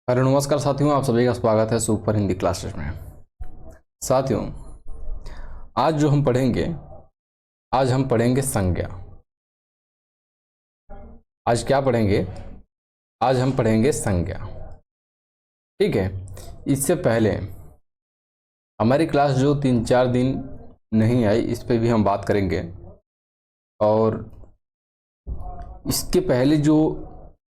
Hello नमस्कार साथियों, आप सभी का स्वागत है सुपर हिंदी क्लासेस में। साथियों, आज जो हम पढ़ेंगे, आज हम पढ़ेंगे संज्ञा। आज क्या पढ़ेंगे? आज हम पढ़ेंगे संज्ञा। ठीक है। इससे पहले हमारी क्लास जो 3-4 दिन नहीं आई, इस पे भी हम बात करेंगे। और इसके पहले जो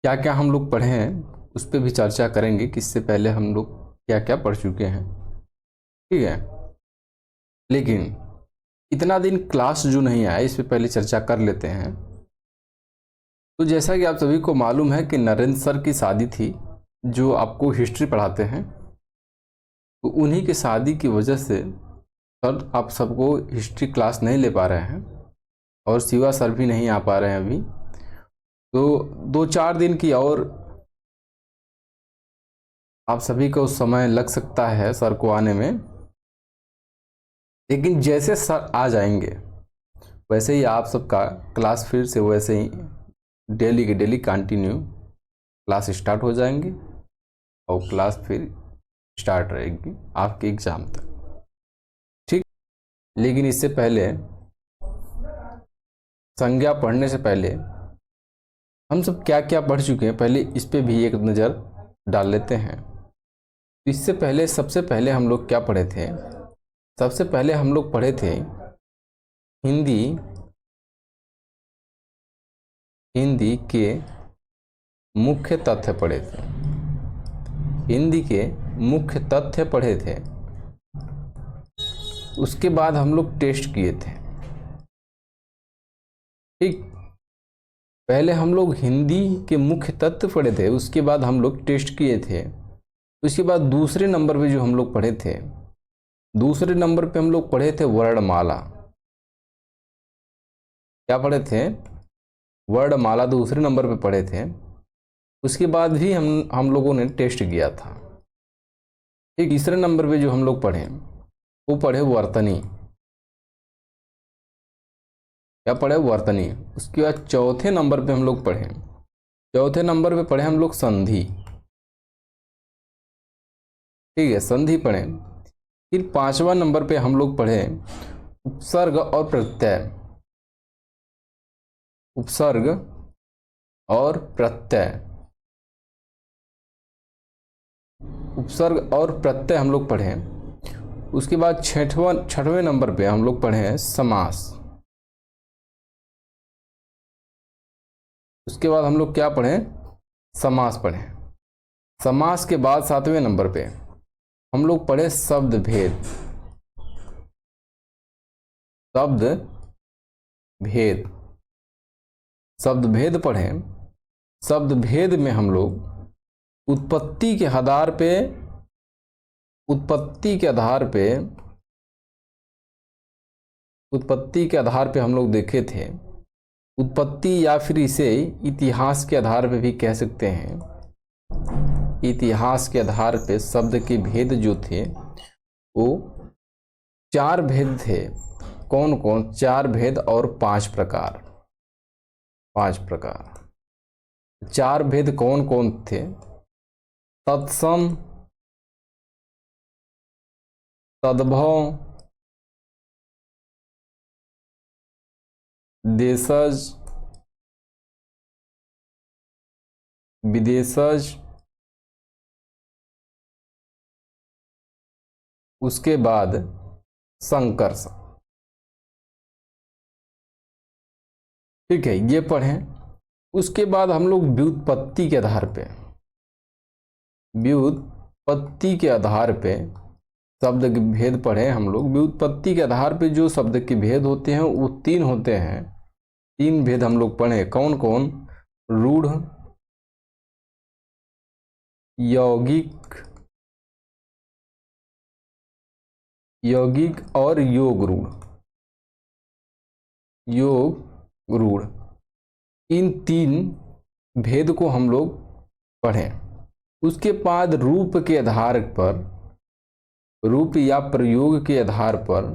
क्या क्या हम लोग पढ़े हैं उस पर भी चर्चा करेंगे कि इससे पहले हम लोग क्या क्या पढ़ चुके हैं। ठीक है। लेकिन इतना दिन क्लास जो नहीं आया, इस पे पहले चर्चा कर लेते हैं। तो जैसा कि आप सभी को मालूम है कि नरेंद्र सर की शादी थी, जो आपको हिस्ट्री पढ़ाते हैं। तो उन्हीं की शादी की वजह से सर आप सबको हिस्ट्री क्लास नहीं ले पा रहे हैं, और शिवा सर भी नहीं आ पा रहे हैं अभी। तो 2-4 दिन की और आप सभी को समय लग सकता है सर को आने में। लेकिन जैसे सर आ जाएंगे वैसे ही आप सबका क्लास फिर से वैसे ही डेली के डेली कंटिन्यू क्लास स्टार्ट हो जाएंगे, और क्लास फिर स्टार्ट रहेगी आपके एग्जाम तक। ठीक। लेकिन इससे पहले, संज्ञा पढ़ने से पहले हम सब क्या क्या पढ़ चुके हैं, पहले इस पे भी एक नज़र डाल लेते हैं। इससे पहले सबसे पहले हम लोग क्या पढ़े थे? सबसे पहले हम लोग पढ़े थे हिंदी हिंदी के मुख्य तथ्य पढ़े थे। हिंदी के मुख्य तथ्य पढ़े थे। उसके बाद हम लोग टेस्ट किए थे। ठीक। पहले हम लोग हिंदी के मुख्य तथ्य पढ़े थे, उसके बाद हम लोग टेस्ट किए थे। उसके बाद दूसरे नंबर पे जो हम लोग पढ़े थे, दूसरे नंबर पे हम लोग पढ़े थे वर्णमाला। क्या पढ़े थे? वर्णमाला दूसरे नंबर पे पढ़े थे। उसके बाद भी हम लोगों ने टेस्ट किया था। ठीक। तीसरे नंबर पे जो हम लोग पढ़े, वो पढ़े वर्तनी। क्या पढ़े? वर्तनी। उसके बाद चौथे नंबर पे हम लोग पढ़े, चौथे नंबर पे पढ़े हम लोग संधि। ठीक है, संधि पढ़े। फिर 5वां नंबर पे हम लोग पढ़े उपसर्ग और प्रत्यय। उपसर्ग और प्रत्यय। उपसर्ग और प्रत्यय हम लोग पढ़े। उसके बाद छठवें नंबर पे हम लोग पढ़े समास। उसके बाद हम लोग क्या पढ़े? समास पढ़े। समास के बाद 7वें नंबर पे हम लोग पढ़े शब्द भेद। शब्द भेद। शब्द भेद पढ़े। शब्द भेद में हम लोग उत्पत्ति के आधार पे, उत्पत्ति के आधार पे, उत्पत्ति के आधार पे हम लोग देखे थे। उत्पत्ति या फिर इसे इतिहास के आधार पे भी कह सकते हैं। इतिहास के आधार पे शब्द के भेद जो थे वो 4 भेद थे। कौन कौन? 4 भेद और 5 प्रकार। 5 प्रकार। 4 भेद कौन कौन थे? तत्सम, तद्भव, देशज, विदेशज, उसके बाद संकर्ष। ठीक है, ये पढ़ें। उसके बाद हम लोग व्युत्पत्ति के आधार पे, व्युत्पत्ति के आधार पे शब्द के भेद पढ़े हम लोग। व्युत्पत्ति के आधार पे जो शब्द के भेद होते हैं वो 3 होते हैं। 3 भेद हम लोग पढ़े। कौन कौन? रूढ़, यौगिक, यौगिक और योग रूढ़। योग रूढ़, इन 3 भेद को हम लोग पढ़े। उसके बाद रूप के आधार पर, रूप या प्रयोग के आधार पर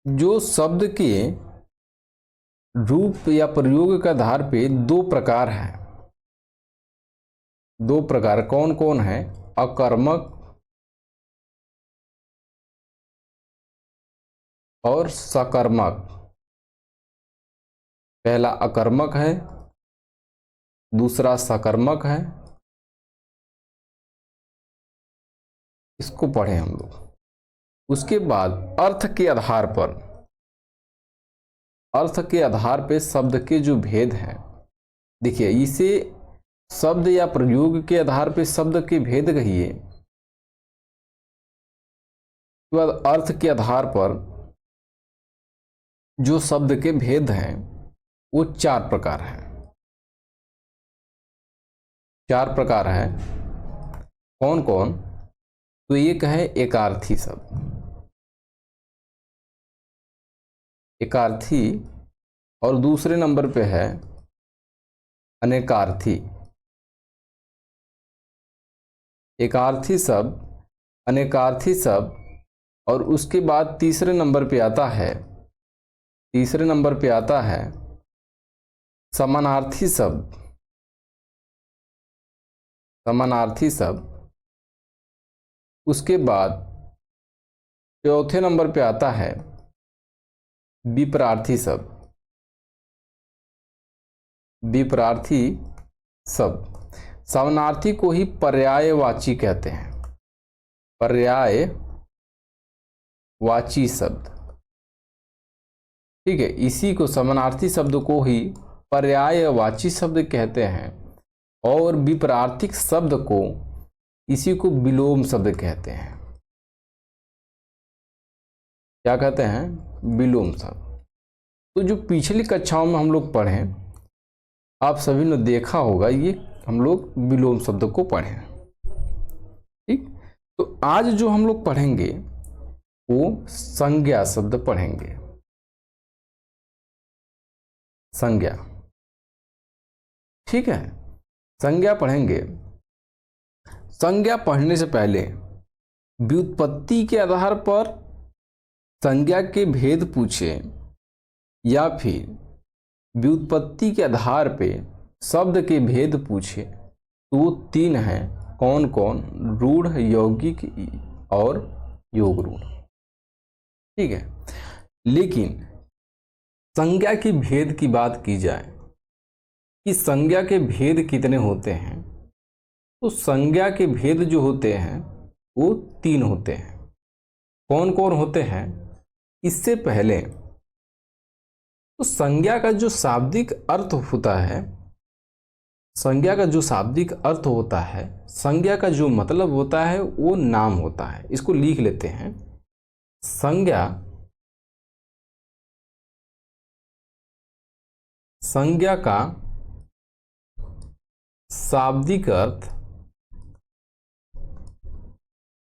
जो शब्द के रूप या प्रयोग के आधार पे 2 प्रकार हैं। दो प्रकार कौन कौन है? अकर्मक और सकर्मक। पहला अकर्मक है, दूसरा सकर्मक है। इसको पढ़े हम लोग। उसके बाद अर्थ के आधार पर, अर्थ के आधार पे शब्द के जो भेद हैं, देखिए इसे शब्द या प्रयोग के आधार पे शब्द के भेद कहिए। उसके बाद अर्थ के आधार पर जो शब्द के भेद हैं वो चार प्रकार हैं। चार प्रकार है। कौन कौन? तो एक है एकार्थी शब्द, एकार्थी, और दूसरे नंबर पे है अनेकार्थी। एकार्थी शब्द, अनेकार्थी शब्द, और उसके बाद तीसरे नंबर पे आता है, तीसरे नंबर पे आता है समानार्थी शब्द। समानार्थी शब्द। उसके बाद चौथे नंबर पे आता है विपरार्थी शब्द। विपरार्थी शब्द। समानार्थी को ही पर्यायवाची कहते हैं, पर्यायवाची शब्द। ठीक है, इसी को समानार्थी शब्द को ही पर्यायवाची शब्द कहते हैं, और विपरार्थिक शब्द को, इसी को विलोम शब्द कहते हैं। क्या कहते हैं? विलोम शब्द। तो जो पिछली कक्षाओं में हम लोग पढ़े, आप सभी ने देखा होगा, ये हम लोग विलोम शब्द को पढ़े। ठीक, तो आज जो हम लोग पढ़ेंगे वो संज्ञा शब्द पढ़ेंगे। संज्ञा। ठीक है, संज्ञा पढ़ेंगे। संज्ञा पढ़ने से पहले व्युत्पत्ति के आधार पर संज्ञा के भेद पूछे, या फिर व्युत्पत्ति के आधार पे शब्द के भेद पूछे, तो वो तीन हैं। कौन कौन? रूढ़, यौगिक और योग रूढ़। ठीक है, लेकिन संज्ञा के भेद की बात की जाए कि संज्ञा के भेद कितने होते हैं, तो संज्ञा के भेद जो होते हैं वो तीन होते हैं। कौन कौन होते हैं? इससे पहले तो संज्ञा का जो शाब्दिक अर्थ होता है, संज्ञा का जो शाब्दिक अर्थ होता है, संज्ञा का जो मतलब होता है वो नाम होता है। इसको लिख लेते हैं। संज्ञा, संज्ञा का शाब्दिक अर्थ,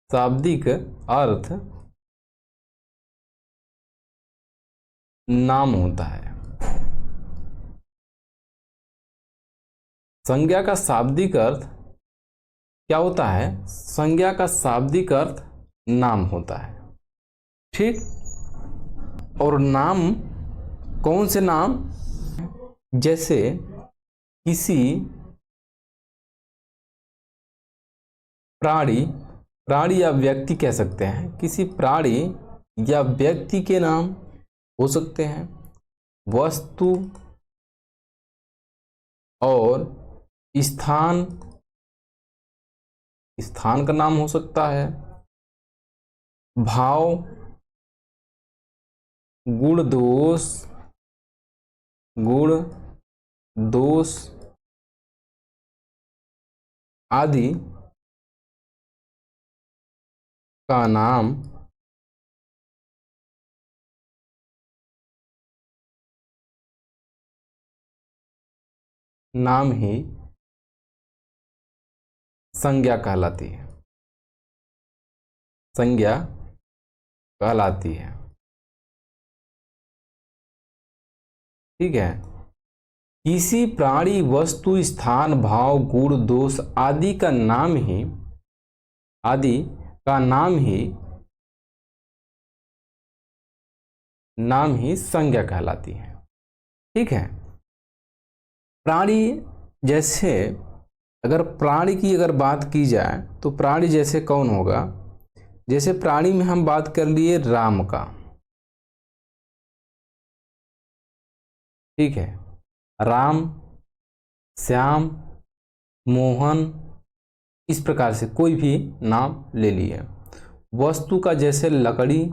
शाब्दिक अर्थ नाम होता है। संज्ञा का शाब्दिक अर्थ क्या होता है? संज्ञा का शाब्दिक अर्थ नाम होता है। ठीक, और नाम कौन से नाम? जैसे किसी प्राणी, प्राणी या व्यक्ति कह सकते हैं, किसी प्राणी या व्यक्ति के नाम हो सकते हैं, वस्तु और स्थान, स्थान का नाम हो सकता है, भाव, गुण दोष, गुण दोष आदि का नाम ही संज्ञा कहलाती है। संज्ञा कहलाती है। ठीक है, किसी प्राणी, वस्तु, स्थान, भाव, गुण दोष आदि का नाम ही, आदि का नाम ही संज्ञा कहलाती है। ठीक है, प्राणी जैसे अगर प्राणी की अगर बात की जाए तो प्राणी जैसे कौन होगा, जैसे प्राणी में हम बात कर लिए राम का, ठीक है, राम, श्याम, मोहन, इस प्रकार से कोई भी नाम ले लिए। वस्तु का जैसे लकड़ी,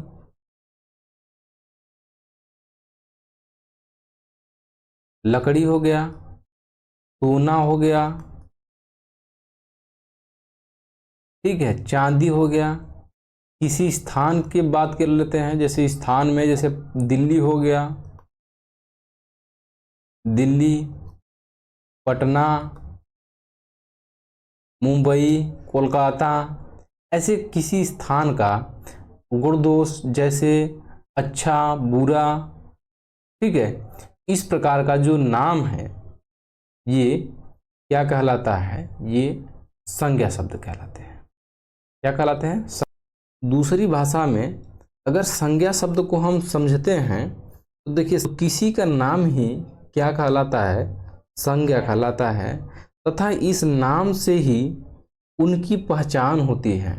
लकड़ी हो गया, सोना हो गया, ठीक है, चांदी हो गया। किसी स्थान की बात कर लेते हैं, जैसे स्थान में जैसे दिल्ली हो गया, दिल्ली, पटना, मुंबई, कोलकाता, ऐसे किसी स्थान का गुण दोष जैसे अच्छा, बुरा, ठीक है, इस प्रकार का जो नाम है ये क्या कहलाता है, ये संज्ञा शब्द कहलाते हैं। क्या कहलाते हैं? दूसरी भाषा में अगर संज्ञा शब्द को हम समझते हैं तो देखिए किसी का नाम ही क्या कहलाता है, संज्ञा कहलाता है, तथा इस नाम से ही उनकी पहचान होती है।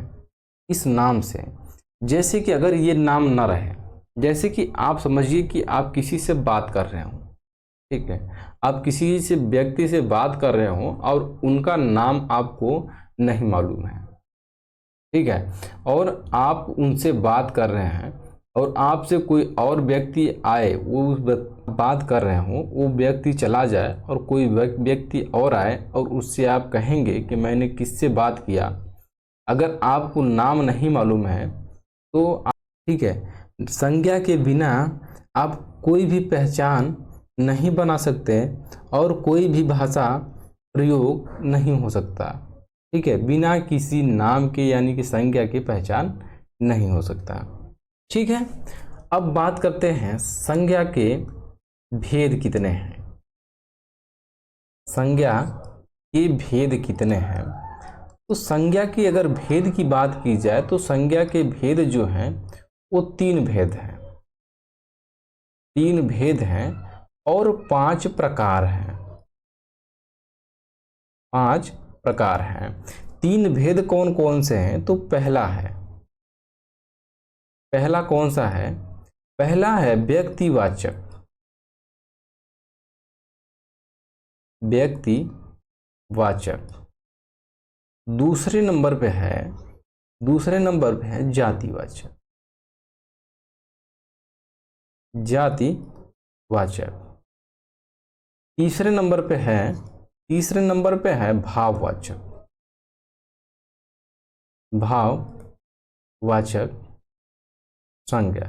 इस नाम से, जैसे कि अगर ये नाम न रहे, जैसे कि आप समझिए कि आप किसी से बात कर रहे हो, ठीक है, आप किसी से व्यक्ति से बात कर रहे हो और उनका नाम आपको नहीं मालूम है, ठीक है, और आप उनसे बात कर रहे हैं और आपसे कोई और व्यक्ति आए, वो उस बात कर रहे हो, वो व्यक्ति चला जाए और कोई व्यक्ति और आए और उससे आप कहेंगे कि मैंने किससे बात किया, अगर आपको नाम नहीं मालूम है तो ठीक है, संज्ञा के बिना आप कोई भी पहचान नहीं बना सकते और कोई भी भाषा प्रयोग नहीं हो सकता, ठीक है, बिना किसी नाम के यानी कि संज्ञा की पहचान नहीं हो सकता। ठीक है, अब बात करते हैं संज्ञा के भेद कितने हैं। संज्ञा के भेद कितने हैं? तो संज्ञा की अगर भेद की बात की जाए तो संज्ञा के भेद जो हैं वो 3 भेद हैं, 3 भेद हैं और 5 प्रकार हैं, 5 प्रकार हैं। 3 भेद कौन कौन से हैं? तो पहला है, पहला कौन सा है? पहला है व्यक्तिवाचक, व्यक्तिवाचक। दूसरे नंबर पे है जातिवाचक, जातिवाचक। तीसरे नंबर पे है भाववाचक, भाववाचक संज्ञा।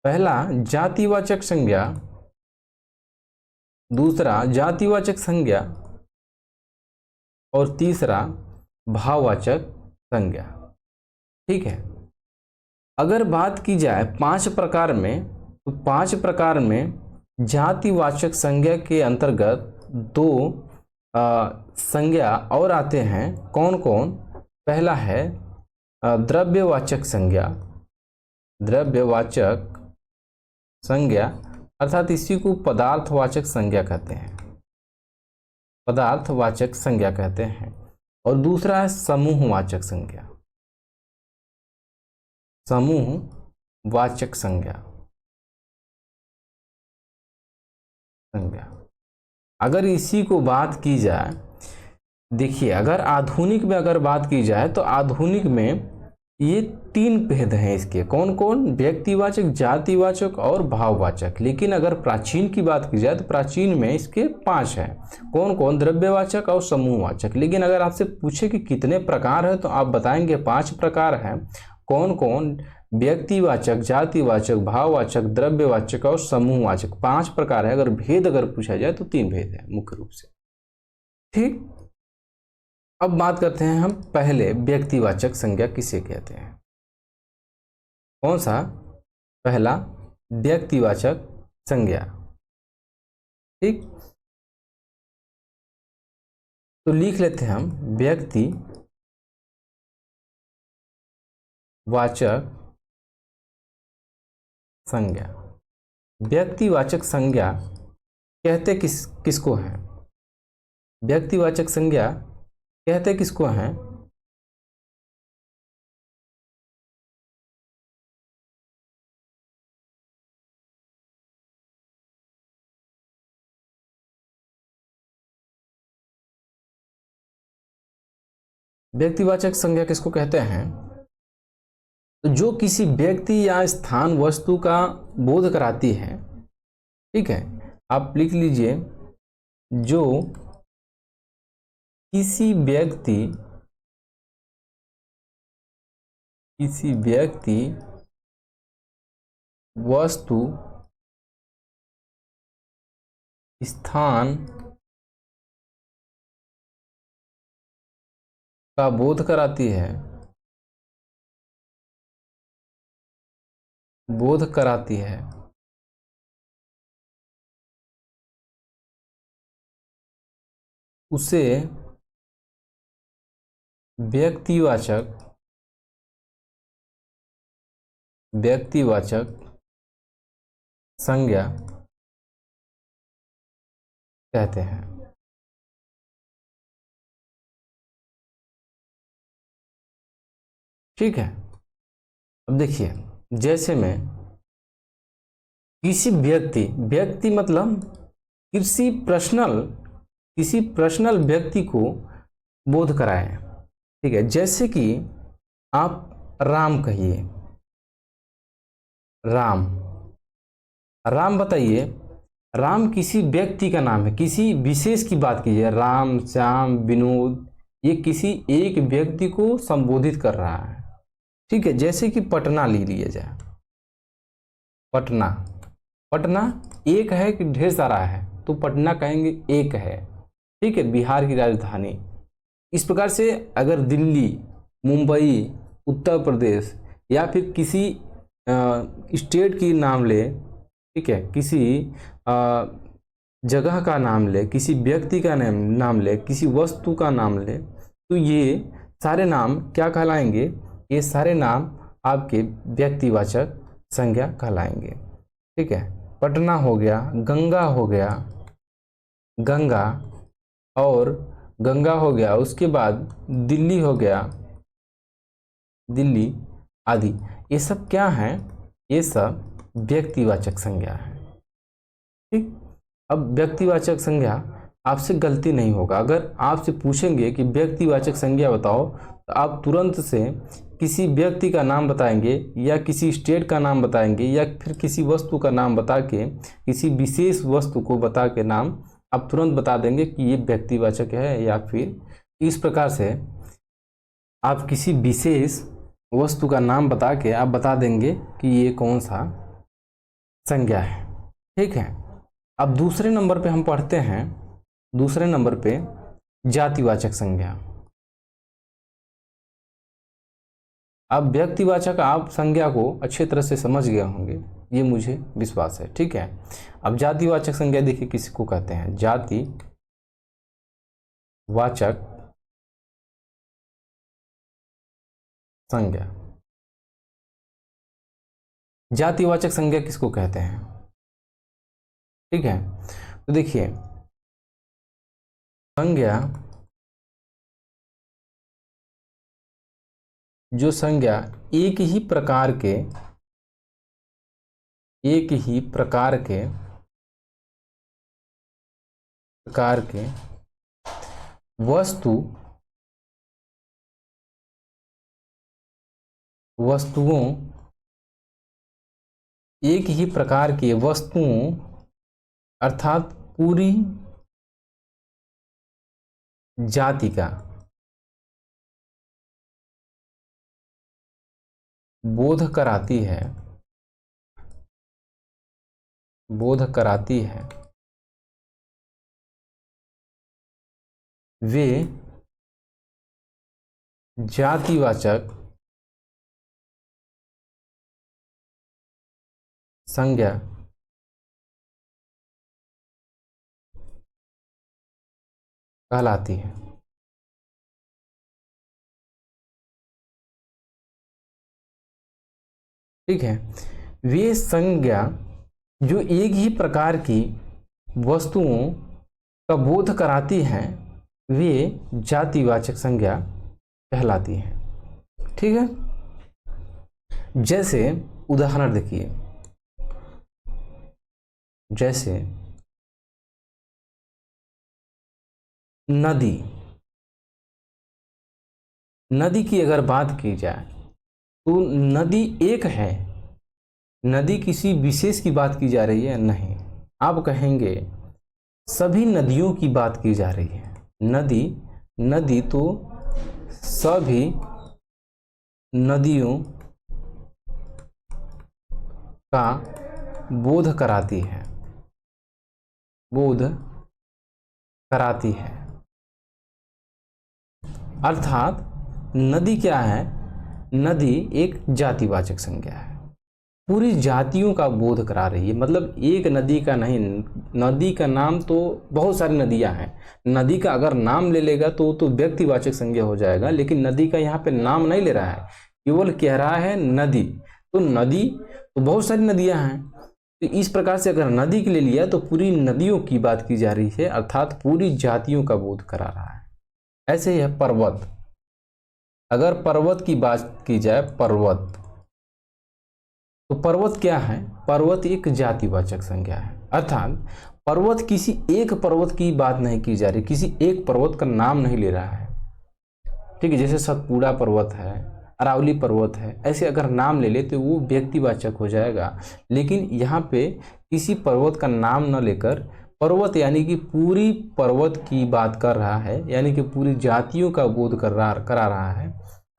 पहला जातिवाचक संज्ञा, दूसरा जातिवाचक संज्ञा और तीसरा भाववाचक संज्ञा। ठीक है, अगर बात की जाए 5 प्रकार में, तो 5 प्रकार में जातिवाचक संज्ञा के अंतर्गत 2 संज्ञा और आते हैं। कौन कौन? पहला है द्रव्यवाचक संज्ञा, द्रव्यवाचक संज्ञा अर्थात इसी को पदार्थवाचक संज्ञा कहते हैं, पदार्थवाचक संज्ञा कहते हैं। और दूसरा है समूहवाचक संज्ञा, समूहवाचक संज्ञा। अगर इसी को बात की जाए, देखिए अगर आधुनिक में अगर बात की जाए तो आधुनिक में ये 3 भेद हैं इसके। कौन कौन? व्यक्तिवाचक, जातिवाचक और भाववाचक। लेकिन अगर प्राचीन की बात की जाए तो प्राचीन में इसके 5 हैं। कौन कौन? द्रव्यवाचक और समूहवाचक। लेकिन अगर आपसे पूछे कि कितने प्रकार है तो आप बताएंगे 5 प्रकार हैं। कौन कौन? व्यक्तिवाचक, जातिवाचक, भाववाचक, द्रव्यवाचक और समूहवाचक, 5 प्रकार है। अगर भेद अगर पूछा जाए तो 3 भेद है मुख्य रूप से। ठीक, अब बात करते हैं हम पहले व्यक्तिवाचक संज्ञा किसे कहते हैं। कौन सा? पहला व्यक्तिवाचक संज्ञा। ठीक, तो लिख लेते हैं हम व्यक्तिवाचक संज्ञा। व्यक्तिवाचक संज्ञा कहते किसको हैं? व्यक्तिवाचक संज्ञा कहते किसको हैं? व्यक्तिवाचक संज्ञा किसको कहते हैं? तो जो किसी व्यक्ति या स्थान वस्तु का बोध कराती है। ठीक है, आप लिख लीजिए, जो किसी व्यक्ति वस्तु स्थान का बोध कराती है, उसे व्यक्तिवाचक संज्ञा कहते हैं। ठीक है, अब देखिए, जैसे मैं किसी व्यक्ति मतलब किसी पर्सनल व्यक्ति को बोध कराए। ठीक है, जैसे कि आप राम कहिए, राम बताइए, राम किसी व्यक्ति का नाम है, किसी विशेष की बात कीजिए, राम, श्याम, विनोद, ये किसी एक व्यक्ति को संबोधित कर रहा है। ठीक है, जैसे कि पटना ले लिया जाए, पटना एक है कि ढेर सारा है? तो पटना कहेंगे एक है। ठीक है, बिहार की राजधानी। इस प्रकार से अगर दिल्ली, मुंबई, उत्तर प्रदेश या फिर किसी स्टेट की नाम ले, ठीक है, किसी जगह का नाम ले, किसी व्यक्ति का नाम ले, किसी वस्तु का नाम ले, तो ये सारे नाम क्या कहलाएंगे? ये सारे नाम आपके व्यक्तिवाचक संज्ञा कहलाएंगे। ठीक है, पटना हो गया, गंगा हो गया, गंगा हो गया, उसके बाद दिल्ली हो गया, दिल्ली आदि। ये सब क्या है? ये सब व्यक्तिवाचक संज्ञा है। ठीक, अब व्यक्तिवाचक संज्ञा आपसे गलती नहीं होगा। अगर आपसे पूछेंगे कि व्यक्तिवाचक संज्ञा बताओ, तो आप तुरंत से किसी व्यक्ति का नाम बताएंगे या किसी स्टेट का नाम बताएंगे या फिर किसी वस्तु का नाम बता के, किसी विशेष वस्तु को बता के नाम आप तुरंत बता देंगे कि ये व्यक्तिवाचक है। या फिर इस प्रकार से आप किसी विशेष वस्तु का नाम बता के आप बता देंगे कि ये कौन सा संज्ञा है। ठीक है, अब दूसरे नंबर पे हम पढ़ते हैं, दूसरे नंबर पे जातिवाचक संज्ञा। अब व्यक्तिवाचक आप संज्ञा को अच्छी तरह से समझ गए होंगे, ये मुझे विश्वास है। ठीक है, अब जातिवाचक संज्ञा देखिए किसी को कहते हैं? जातिवाचक संज्ञा। जातिवाचक संज्ञा किसको कहते हैं? ठीक है, तो देखिए, संज्ञा, जो संज्ञा एक ही प्रकार के वस्तुओं, एक ही प्रकार के वस्तुओं अर्थात पूरी जाति का बोध कराती है, वे जातिवाचक संज्ञा कहलाती है। ठीक है, वे संज्ञा जो एक ही प्रकार की वस्तुओं का बोध कराती हैं, वे जातिवाचक संज्ञा कहलाती हैं। ठीक है, जैसे उदाहरण देखिए, जैसे नदी, नदी की अगर बात की जाए तो नदी एक है, नदी किसी विशेष की बात की जा रही है नहीं, आप कहेंगे सभी नदियों की बात की जा रही है। नदी, नदी तो सभी नदियों का बोध कराती है, बोध कराती है। अर्थात नदी क्या है, नदी एक जातिवाचक संज्ञा है, पूरी जातियों का बोध करा रही है। मतलब एक नदी का नहीं, नदी का नाम तो बहुत सारी नदियां हैं, नदी का अगर नाम ले लेगा तो व्यक्तिवाचक संज्ञा हो जाएगा, लेकिन नदी का यहाँ पे नाम नहीं ले रहा है, केवल कह रहा है नदी। तो नदी तो बहुत सारी नदियां हैं, तो इस प्रकार से अगर नदी के लिए लिया तो पूरी नदियों की बात की जा रही है, अर्थात पूरी जातियों का बोध करा रहा है। ऐसे ही है पर्वत, अगर पर्वत की बात की जाए, पर्वत, तो पर्वत क्या है, पर्वत एक जातिवाचक संज्ञा है, अर्थात पर्वत किसी एक पर्वत की बात नहीं की जा रही, किसी एक पर्वत का नाम नहीं ले रहा है। ठीक है, जैसे सतपुड़ा पर्वत है, अरावली पर्वत है, ऐसे अगर नाम ले ले तो वो व्यक्तिवाचक हो जाएगा। लेकिन यहाँ पे किसी पर्वत का नाम न लेकर पर्वत यानी कि पूरी पर्वत की बात कर रहा है, यानी कि पूरी जातियों का बोध करा रहा है,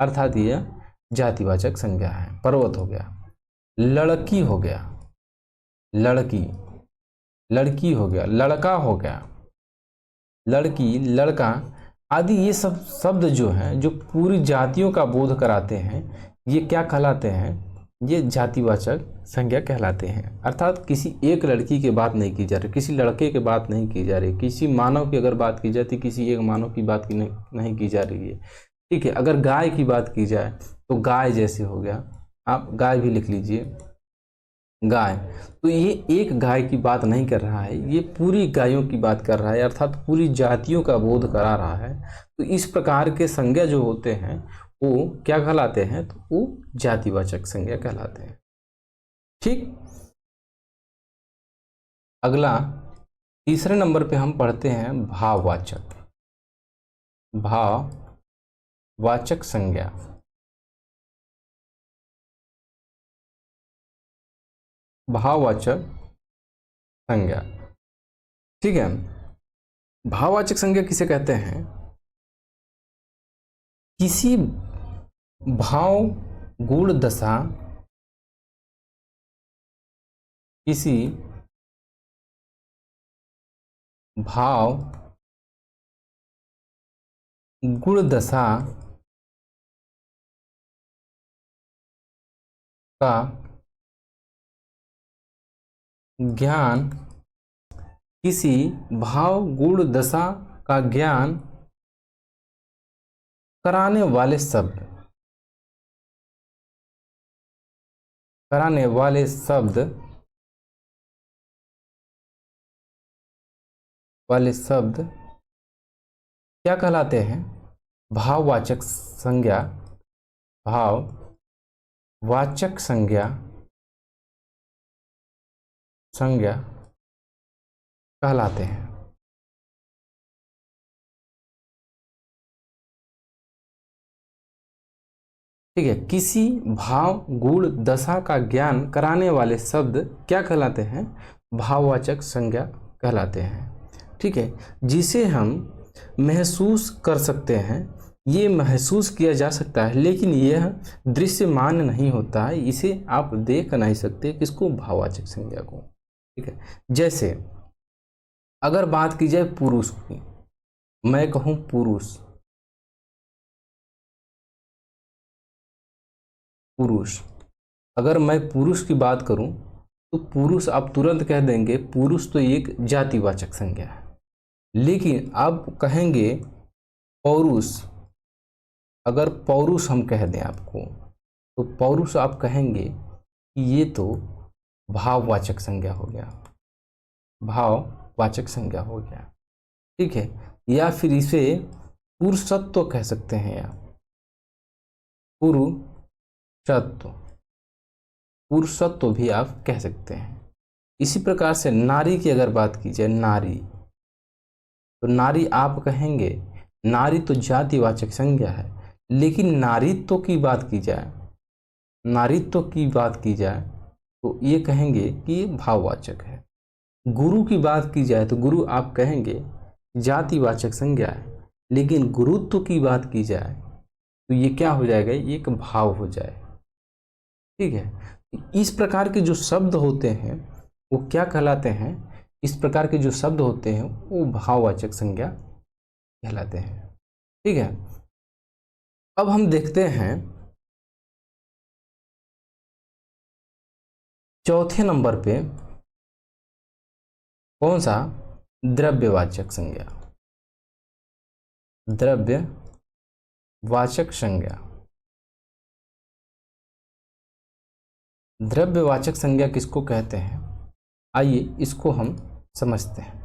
अर्थात यह जातिवाचक संज्ञा है। पर्वत हो गया, लड़की हो गया, लड़की, लड़की हो गया, लड़का हो गया, लड़की, लड़का आदि, ये सब शब्द जो हैं जो पूरी जातियों का बोध कराते हैं, ये क्या कहलाते हैं, ये जातिवाचक संज्ञा कहलाते हैं। अर्थात किसी एक लड़की की बात नहीं की जा रही, किसी लड़के की बात नहीं की जा रही, किसी मानव की अगर बात की जाती, किसी एक मानव की बात की नहीं की जा रही है। ठीक है, अगर गाय की बात की जाए तो गाय जैसे हो गया, आप गाय भी लिख लीजिए, गाय, तो ये एक गाय की बात नहीं कर रहा है, ये पूरी गायों की बात कर रहा है, अर्थात पूरी जातियों का बोध करा रहा है। तो इस प्रकार के संज्ञा जो होते हैं वो क्या कहलाते हैं, तो वो जातिवाचक संज्ञा कहलाते हैं। ठीक, अगला तीसरे नंबर पे हम पढ़ते हैं भाववाचक, भाववाचक संज्ञा। भाववाचक संज्ञा, ठीक है, भाववाचक संज्ञा किसे कहते हैं, किसी भाव गुण दशा, किसी भाव गुण दशा का ज्ञान, किसी भाव गुण दशा का ज्ञान कराने वाले शब्द, कराने वाले शब्द, वाले शब्द क्या कहलाते हैं, भाववाचक संज्ञा, भाववाचक संज्ञा, संज्ञा कहलाते हैं। ठीक है, किसी भाव गुण दशा का ज्ञान कराने वाले शब्द क्या कहलाते हैं, भाववाचक संज्ञा कहलाते हैं। ठीक है, जिसे हम महसूस कर सकते हैं, ये महसूस किया जा सकता है, लेकिन यह दृश्यमान नहीं होता है, इसे आप देख नहीं सकते, किसको, भाववाचक संज्ञा को। ठीक है, जैसे अगर बात की जाए पुरुष की, मैं कहूँ पुरुष, पुरुष, अगर मैं पुरुष की बात करूं तो पुरुष आप तुरंत कह देंगे पुरुष तो एक जातिवाचक संज्ञा है। लेकिन आप कहेंगे पौरुष, अगर पौरुष हम कह दें आपको, तो पौरुष आप कहेंगे कि ये तो भाववाचक संज्ञा हो गया, भाववाचक संज्ञा हो गया। ठीक है, या फिर इसे पुरुषत्व कह सकते हैं आप, पुरुषत्व, पुरुषत्व भी आप कह सकते हैं। इसी प्रकार से नारी की अगर बात की जाए, नारी, तो नारी आप कहेंगे, नारी तो जातिवाचक संज्ञा है, लेकिन नारीत्व की बात की जाए, नारीत्व की बात की जाए तो ये कहेंगे कि ये भाववाचक है। गुरु की बात की जाए तो गुरु आप कहेंगे जातिवाचक संज्ञा है, लेकिन गुरुत्व की बात की जाए तो ये क्या हो जाएगा, ये एक भाव हो जाए। ठीक है, इस प्रकार के जो शब्द होते हैं वो क्या कहलाते हैं, इस प्रकार के जो शब्द होते हैं वो भाववाचक संज्ञा कहलाते हैं। ठीक है, अब हम देखते हैं चौथे नंबर पे कौन सा, द्रव्यवाचक संज्ञा, द्रव्यवाचक संज्ञा। द्रव्यवाचक संज्ञा किसको कहते हैं, आइए इसको हम समझते हैं।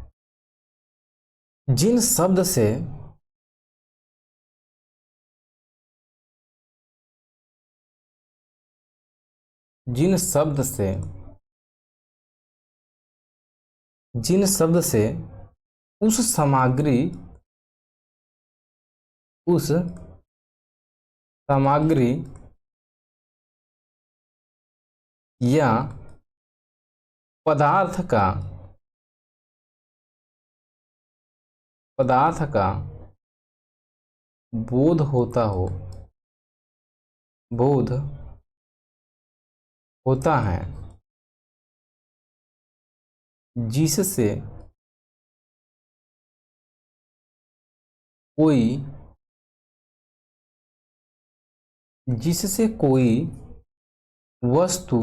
जिन शब्द से जिन शब्द से जिन शब्द से उस सामग्री या पदार्थ का बोध होता है, जिससे कोई वस्तु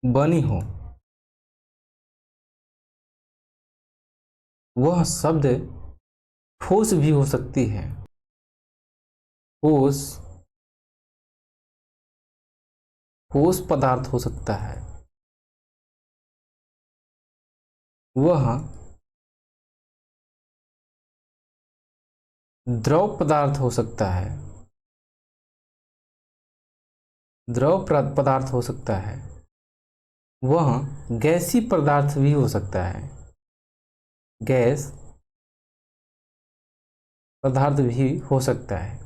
बनी हो, वह शब्द ठोस भी हो सकती है, ठोस पदार्थ हो सकता है, वह द्रव पदार्थ हो सकता है, द्रव पदार्थ हो सकता है, वह गैसी पदार्थ भी हो सकता है, गैस पदार्थ भी हो सकता है।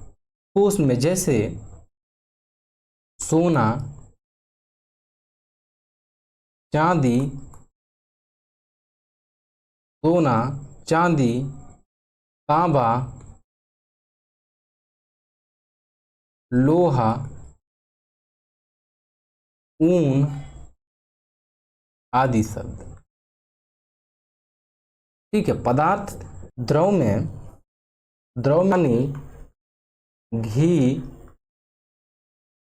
तो उसमें जैसे सोना, चांदी, तांबा, लोहा, ऊन आदि शब्द। ठीक है, पदार्थ द्रव में यानी घी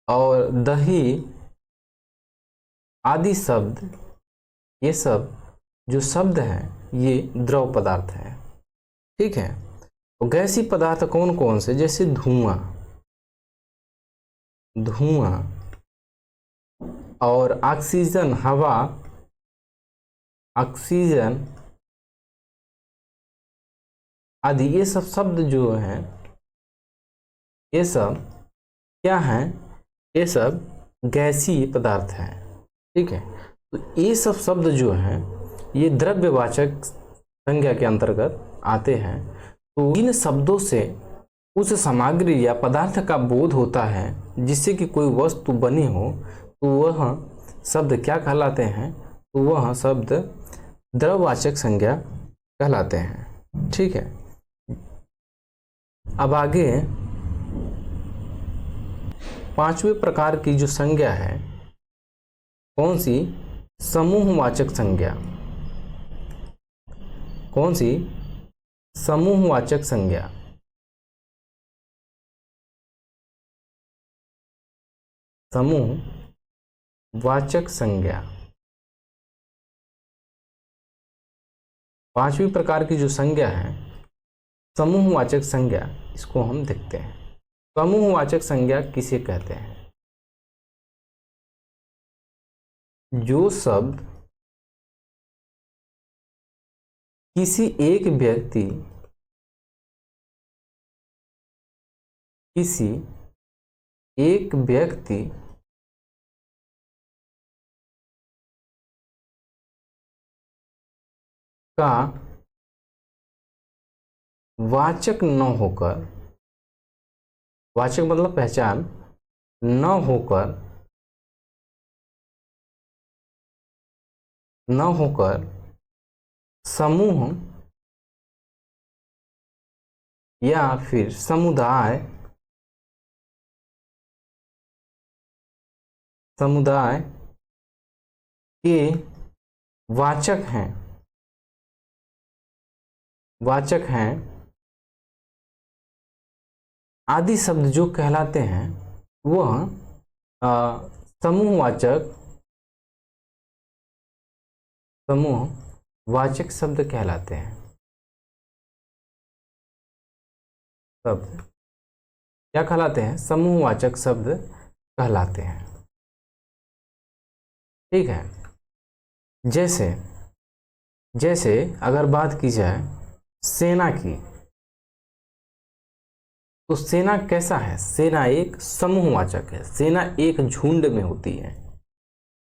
और दही आदि शब्द, ये सब जो शब्द हैं ये द्रव पदार्थ हैं। ठीक है, तो गैसी पदार्थ कौन कौन से, जैसे धुआं और ऑक्सीजन, हवा, ऑक्सीजन आदि, ये सब शब्द जो हैं ये सब क्या हैं, ये सब गैसीय पदार्थ हैं। ठीक है, तो ये सब शब्द जो हैं ये द्रव्यवाचक संज्ञा के अंतर्गत आते हैं। तो इन शब्दों से उस सामग्री या पदार्थ का बोध होता है जिससे कि कोई वस्तु बनी हो, तो वह शब्द क्या कहलाते हैं, तो वह शब्द द्रव्यवाचक संज्ञा कहलाते हैं। ठीक है, अब आगे पांचवें प्रकार की जो संज्ञा है, कौन सी, समूहवाचक संज्ञा। कौन सी, समूहवाचक संज्ञा। समूहवाचक संज्ञा पांचवी प्रकार की जो संज्ञा है समूहवाचक संज्ञा, इसको हम देखते हैं। समूहवाचक संज्ञा किसे कहते हैं, जो शब्द किसी एक व्यक्ति किसी एक व्यक्ति का वाचक न होकर, वाचक मतलब पहचान, न होकर समूह या फिर समुदाय के वाचक हैं आदि शब्द जो कहलाते हैं वह समूहवाचक शब्द कहलाते हैं। शब्द क्या कहलाते हैं? समूहवाचक शब्द कहलाते हैं। ठीक है। जैसे अगर बात की जाए सेना की, तो सेना कैसा है? सेना एक समूहवाचक है। सेना एक झुंड में होती है।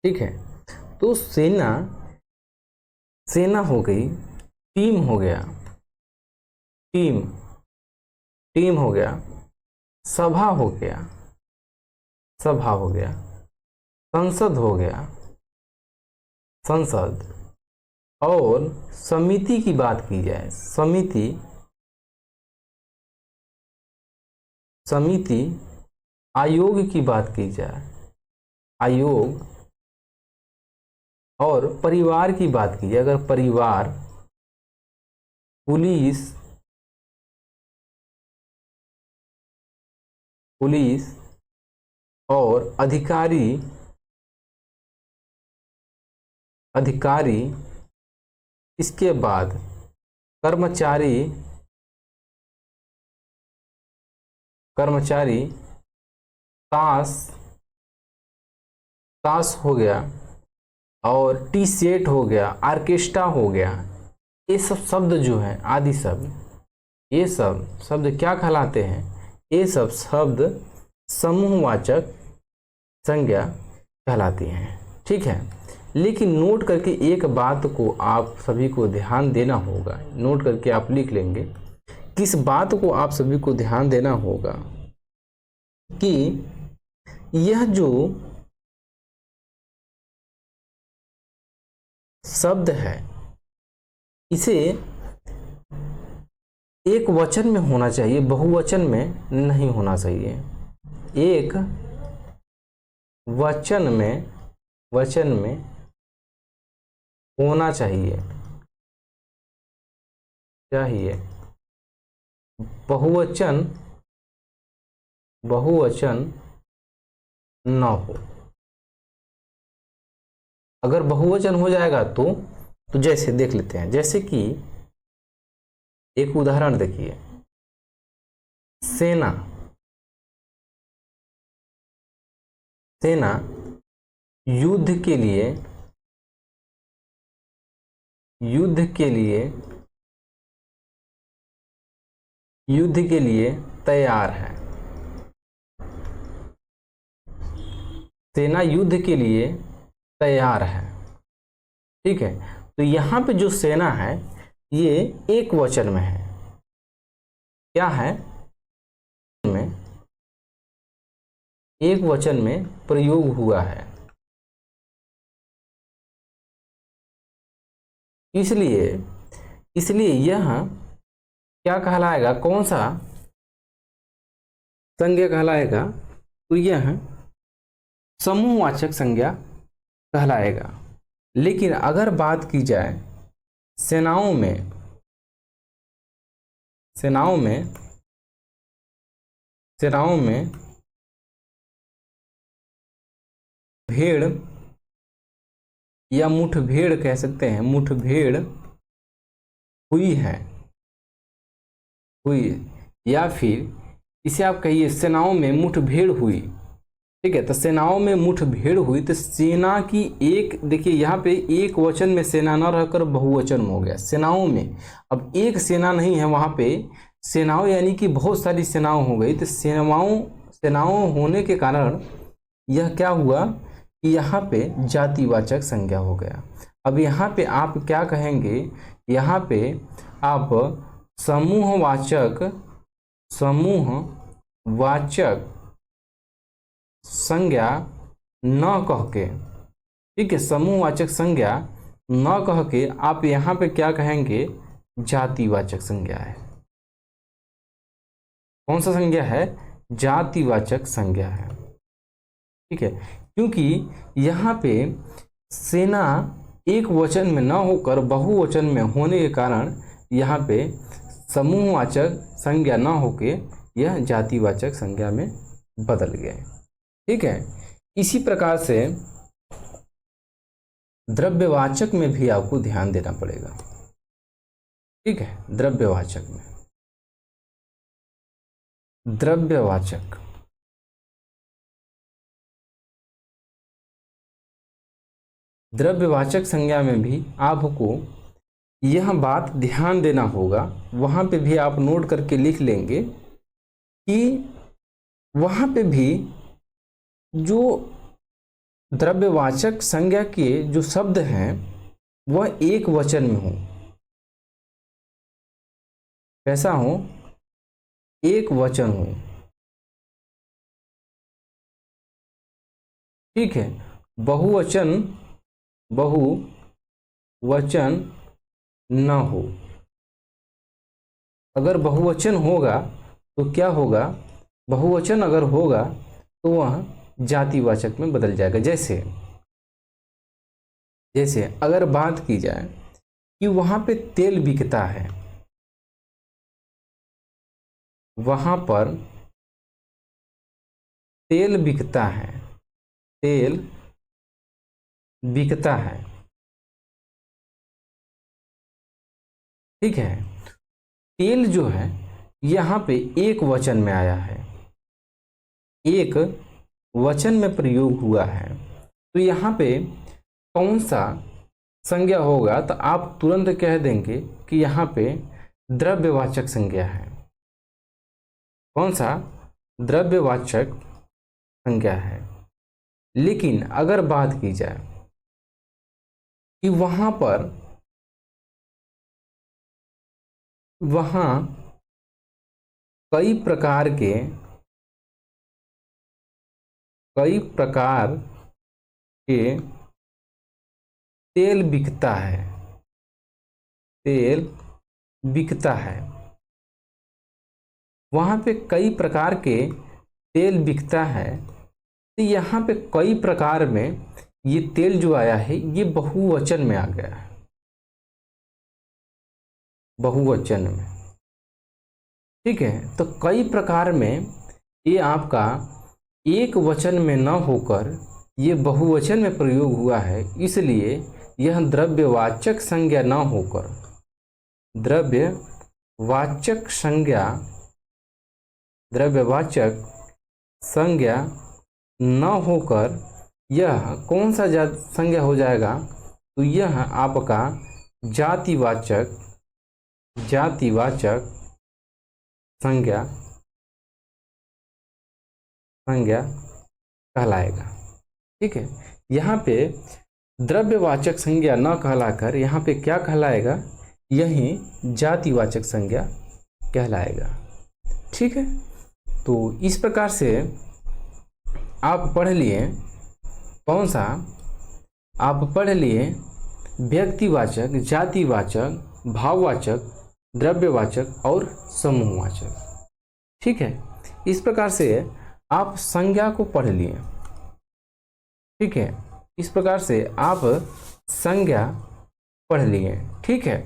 ठीक है। तो सेना हो गई, टीम हो गया, टीम हो गया, सभा हो गया, संसद हो गया, संसद, और समिति की बात की जाए, समिति, आयोग की बात की जाए, आयोग, और परिवार की बात की जाए, अगर परिवार, पुलिस और अधिकारी, इसके बाद कर्मचारी, ताश हो गया, और टी सेट हो गया, ऑर्केस्ट्रा हो गया। ये सब शब्द जो हैं, आदि शब्द, ये सब शब्द क्या कहलाते हैं? ये सब शब्द समूहवाचक संज्ञा कहलाती हैं। ठीक है। लेकिन नोट करके एक बात को आप सभी को ध्यान देना होगा, नोट करके आप लिख लेंगे। किस बात को आप सभी को ध्यान देना होगा कि यह जो शब्द है इसे एक वचन में होना चाहिए, बहुवचन में नहीं होना चाहिए। एक वचन में होना चाहिए, बहुवचन न हो। अगर बहुवचन हो जाएगा तो जैसे देख लेते हैं, जैसे कि एक उदाहरण देखिए, सेना युद्ध के लिए तैयार है। सेना युद्ध के लिए तैयार है। ठीक है। तो यहां पे जो सेना है ये एक वचन में है। क्या है? एक वचन में प्रयोग हुआ है। इसलिए यह क्या कहलाएगा? कौन सा संज्ञा कहलाएगा? तो यह समूहवाचक संज्ञा कहलाएगा। लेकिन अगर बात की जाए सेनाओं में भेड़ या मुठभेड़ कह सकते हैं, मुठभेड़ हुई या फिर इसे आप कहिए सेनाओं में मुठभेड़ हुई, ठीक है। तो सेनाओं में मुठभेड़ हुई तो सेना की एक, देखिए यहाँ पे एक वचन में सेना न रहकर बहुवचन में हो गया सेनाओं में। अब एक सेना नहीं है वहाँ पे, सेनाओं यानी कि बहुत सारी सेनाओं हो गई। तो सेनाओं होने के कारण यह क्या हुआ कि यहाँ पे जातिवाचक संज्ञा हो गया। अब यहाँ पे आप क्या कहेंगे, यहाँ पे आप समूहवाचक संज्ञा न कह के, ठीक है, समूहवाचक संज्ञा न कह के आप यहाँ पे क्या कहेंगे, जातिवाचक संज्ञा है। कौन सा संज्ञा है, जातिवाचक संज्ञा है। ठीक है, क्योंकि यहाँ पे सेना एक वचन में न होकर बहुवचन में होने के कारण यहाँ पे समूहवाचक संज्ञा न होके यह जातिवाचक संज्ञा में बदल गए। ठीक है, इसी प्रकार से द्रव्यवाचक में भी आपको ध्यान देना पड़ेगा। ठीक है, द्रव्यवाचक में, द्रव्यवाचक संज्ञा में भी आपको यह बात ध्यान देना होगा। वहाँ पे भी आप नोट करके लिख लेंगे कि वहाँ पे भी जो द्रव्यवाचक संज्ञा के जो शब्द हैं वह एक वचन में हो। कैसा हो, एक वचन हो। ठीक है, बहुवचन न हो। अगर बहुवचन होगा तो क्या होगा, बहुवचन अगर होगा तो वह जातिवाचक में बदल जाएगा। जैसे अगर बात की जाए कि वहां पे तेल बिकता है, वहां पर तेल बिकता है, ठीक है, तेल जो है यहाँ पे एक वचन में आया है, एक वचन में प्रयोग हुआ है। तो यहाँ पे कौन सा संज्ञा होगा, तो आप तुरंत कह देंगे कि यहाँ पे द्रव्यवाचक संज्ञा है। कौन सा, द्रव्यवाचक संज्ञा है। लेकिन अगर बात की जाए कि वहाँ कई प्रकार के तेल बिकता है, वहाँ पे कई प्रकार के तेल बिकता है। तो यहाँ पे कई प्रकार में ये तेल जो आया है ये बहुवचन में आ गया है, बहुवचन में। ठीक है, तो कई प्रकार में ये आपका एक वचन में न होकर ये बहुवचन में प्रयोग हुआ है, इसलिए यह द्रव्यवाचक संज्ञा न होकर, द्रव्यवाचक संज्ञा न होकर यह कौन सा संज्ञा हो जाएगा, तो यह आपका जातिवाचक संज्ञा कहलाएगा। ठीक है, यहाँ पे द्रव्यवाचक संज्ञा न कहलाकर यहाँ पे क्या कहलाएगा, यही जातिवाचक संज्ञा कहलाएगा। ठीक है, तो इस प्रकार से आप पढ़ लिए, कौन सा, आप पढ़ लिए व्यक्तिवाचक, जातिवाचक, भाववाचक, द्रव्यवाचक और समूहवाचक। ठीक है, इस प्रकार से आप संज्ञा को पढ़ लिए। ठीक है, इस प्रकार से आप संज्ञा पढ़ लिए। ठीक है,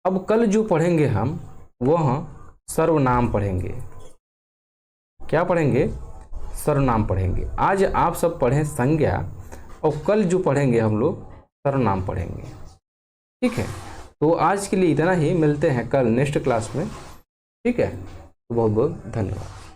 अब कल जो पढ़ेंगे हम वह सर्वनाम पढ़ेंगे। क्या पढ़ेंगे, सर्वनाम पढ़ेंगे। आज आप सब पढ़ें संज्ञा और कल जो पढ़ेंगे हम लोग सर्वनाम पढ़ेंगे। ठीक है, तो आज के लिए इतना ही, मिलते हैं कल नेक्स्ट क्लास में। ठीक है, बहुत बहुत धन्यवाद।